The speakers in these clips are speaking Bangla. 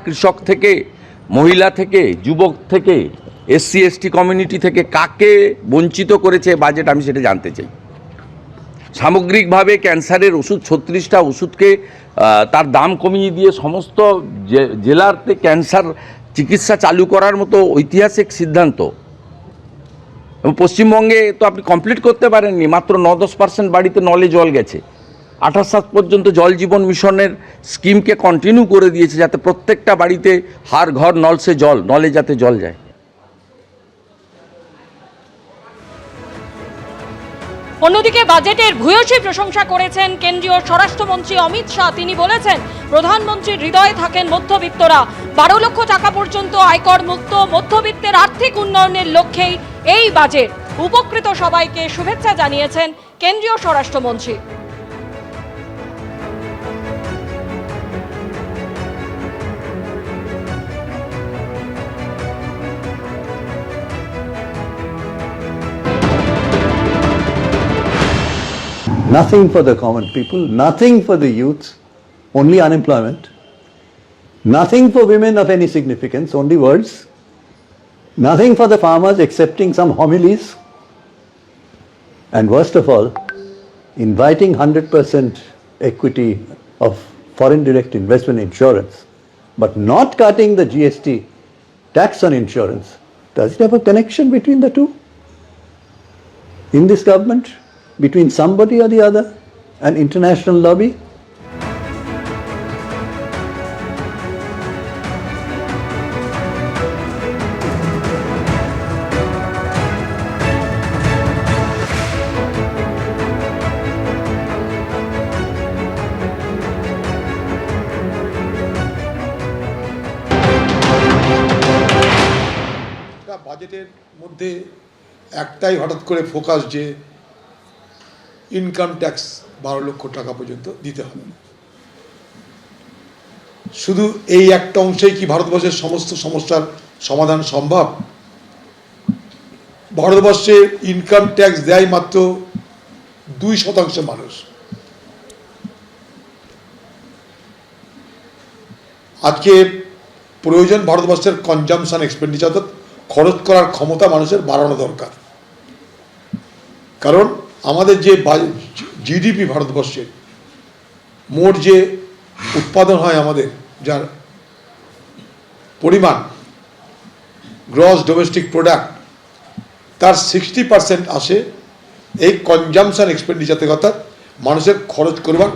কৃষক থেকে, মহিলা থেকে, যুবক থেকে, এসসি এসটি কমিউনিটি থেকে কাকে বঞ্চিত করেছে বাজেট, আমি সেটা জানতে চাই। সামগ্রিকভাবে ক্যান্সারের ওষুধ 36টা ওষুধকে তার দাম কমিয়ে দিয়ে সমস্ত জেলাতে ক্যান্সার চিকিৎসা চালু করার মতো ঐতিহাসিক সিদ্ধান্ত। এবং পশ্চিমবঙ্গে তো আপনি কমপ্লিট করতে পারেননি, মাত্র 9-10% বাড়িতে নলে জল গেছে। 28 পর্যন্ত জল জীবন মিশনের স্কিমকে কন্টিনিউ করে দিয়েছে, যাতে প্রত্যেকটা বাড়িতে হার ঘর নল সে জল, নলে যাতে জল যায়। অন্যদিকে বাজেটের ভূয়সী প্রশংসা করেছেন কেন্দ্রীয় স্বরাষ্ট্রমন্ত্রী অমিত শাহ। তিনি বলেছেন, প্রধানমন্ত্রীর হৃদয়ে থাকেন মধ্যবিত্তরা। 12 লক্ষ টাকা পর্যন্ত আয়কর মুক্ত মধ্যবিত্তের আর্থিক উন্নয়নের লক্ষ্যেই এই বাজেট। উপকৃত সবাইকে শুভেচ্ছা জানিয়েছেন কেন্দ্রীয় স্বরাষ্ট্রমন্ত্রী। Nothing for the common people, nothing for the youth, only unemployment. Nothing for women of any significance, only words. Nothing for the farmers excepting some homilies. And worst of all, inviting 100% equity of foreign direct investment insurance, but not cutting the GST tax on insurance. Does it have a connection between the two? In this government? Between somebody or the other, an international lobby? বাজেটের মধ্যে একটাই হঠাৎ করে ফোকাস যে ইনকাম ট্যাক্স 12 লক্ষ টাকা পর্যন্ত দিতে হবে। শুধু এই একটা অংশেই কি ভারতবর্ষের সমস্ত সমস্যার সমাধান সম্ভব? ভারতবর্ষে ইনকাম ট্যাক্স দেয় মাত্র 2% মানুষ। আজকে প্রয়োজন ভারতবর্ষের কনজামশন এক্সপেন্ডিচার, অর্থাৎ খরচ করার ক্ষমতা মানুষের বাড়ানো দরকার। কারণ আমাদের যে জিডিপি, ভারতবর্ষের মোট যে উৎপাদন হয়, আমাদের যার পরিমাণ গ্রস ডোমেস্টিক প্রোডাক্ট, তার 60% আসে এই কনজামশন এক্সপেন্ডিচার থেকে, অর্থাৎ মানুষের খরচ করবার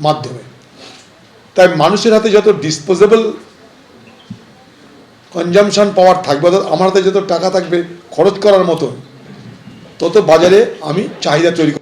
মাধ্যমে। তাই মানুষের হাতে যত ডিসপোজেবল কনজামশন পাওয়ার থাকবে, অর্থাৎ আমার হাতে যত টাকা থাকবে খরচ করার মতো, তত বাজারে আমি চাহিদা তৈরি